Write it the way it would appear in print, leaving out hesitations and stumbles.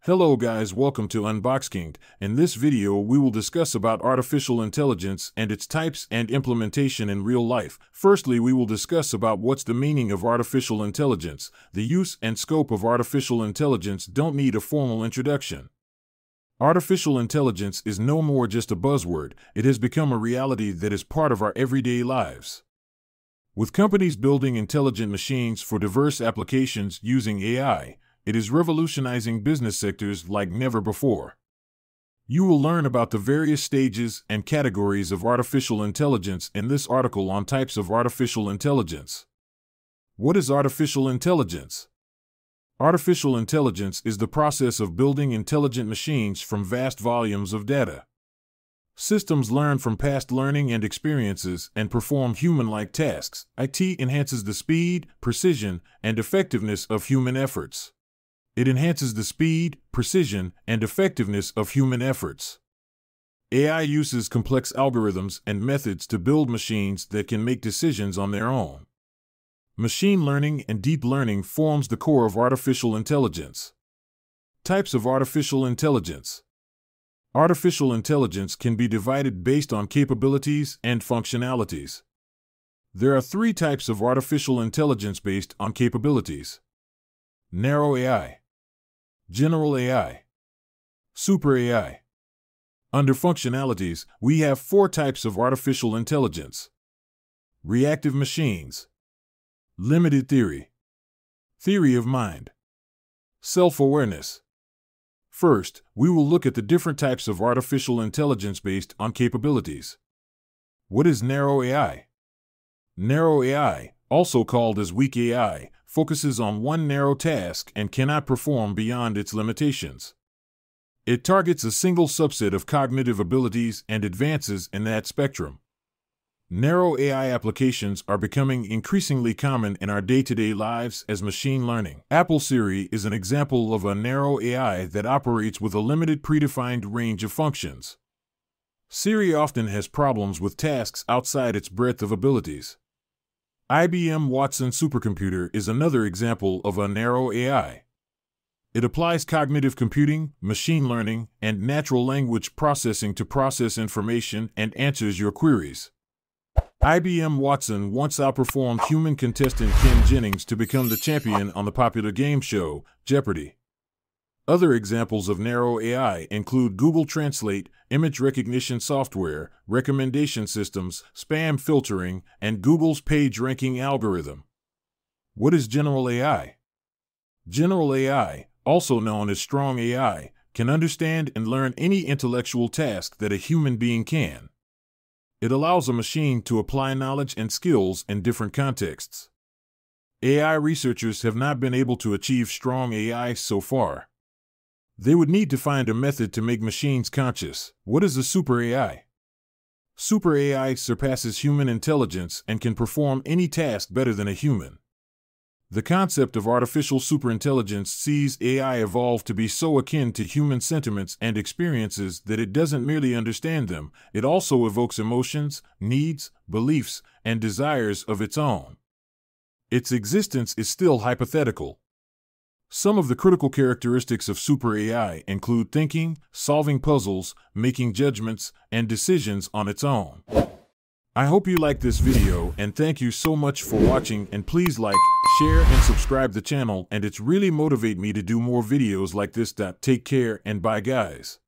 Hello guys, welcome to Unboxing. In this video we will discuss about artificial intelligence and its types and implementation in real life. Firstly, we will discuss about what's the meaning of artificial intelligence. The use and scope of artificial intelligence don't need a formal introduction. Artificial intelligence is no more just a buzzword, it has become a reality that is part of our everyday lives. With companies building intelligent machines for diverse applications using AI, it is revolutionizing business sectors like never before. You will learn about the various stages and categories of artificial intelligence in this article on types of artificial intelligence. What is artificial intelligence? Artificial intelligence is the process of building intelligent machines from vast volumes of data. Systems learn from past learning and experiences and perform human-like tasks. IT enhances the speed, precision, and effectiveness of human efforts. It enhances the speed, precision, and effectiveness of human efforts. AI uses complex algorithms and methods to build machines that can make decisions on their own. Machine learning and deep learning forms the core of artificial intelligence. Types of artificial intelligence. Artificial intelligence can be divided based on capabilities and functionalities. There are three types of artificial intelligence based on capabilities: narrow AI, general AI, super AI. Under functionalities, we have four types of artificial intelligence: reactive machines, limited theory, theory of mind, self-awareness. First, we will look at the different types of artificial intelligence based on capabilities. What is narrow AI? Narrow AI, also called as weak AI, focuses on one narrow task and cannot perform beyond its limitations. It targets a single subset of cognitive abilities and advances in that spectrum. Narrow AI applications are becoming increasingly common in our day-to-day lives as machine learning. Apple Siri is an example of a narrow AI that operates with a limited predefined range of functions. Siri often has problems with tasks outside its breadth of abilities. IBM Watson supercomputer is another example of a narrow AI. It applies cognitive computing, machine learning, and natural language processing to process information and answers your queries. IBM Watson once outperformed human contestant Ken Jennings to become the champion on the popular game show, Jeopardy! Other examples of narrow AI include Google Translate, image recognition software, recommendation systems, spam filtering, and Google's page ranking algorithm. What is general AI? General AI, also known as strong AI, can understand and learn any intellectual task that a human being can. It allows a machine to apply knowledge and skills in different contexts. AI researchers have not been able to achieve strong AI so far. They would need to find a method to make machines conscious. What is a super AI? Super AI surpasses human intelligence and can perform any task better than a human. The concept of artificial superintelligence sees AI evolve to be so akin to human sentiments and experiences that it doesn't merely understand them, it also evokes emotions, needs, beliefs, and desires of its own. Its existence is still hypothetical. Some of the critical characteristics of super AI include thinking, solving puzzles, making judgments, and decisions on its own. I hope you liked this video and thank you so much for watching, and please like, share, and subscribe the channel, and it's really motivate me to do more videos like this. Take care and bye guys.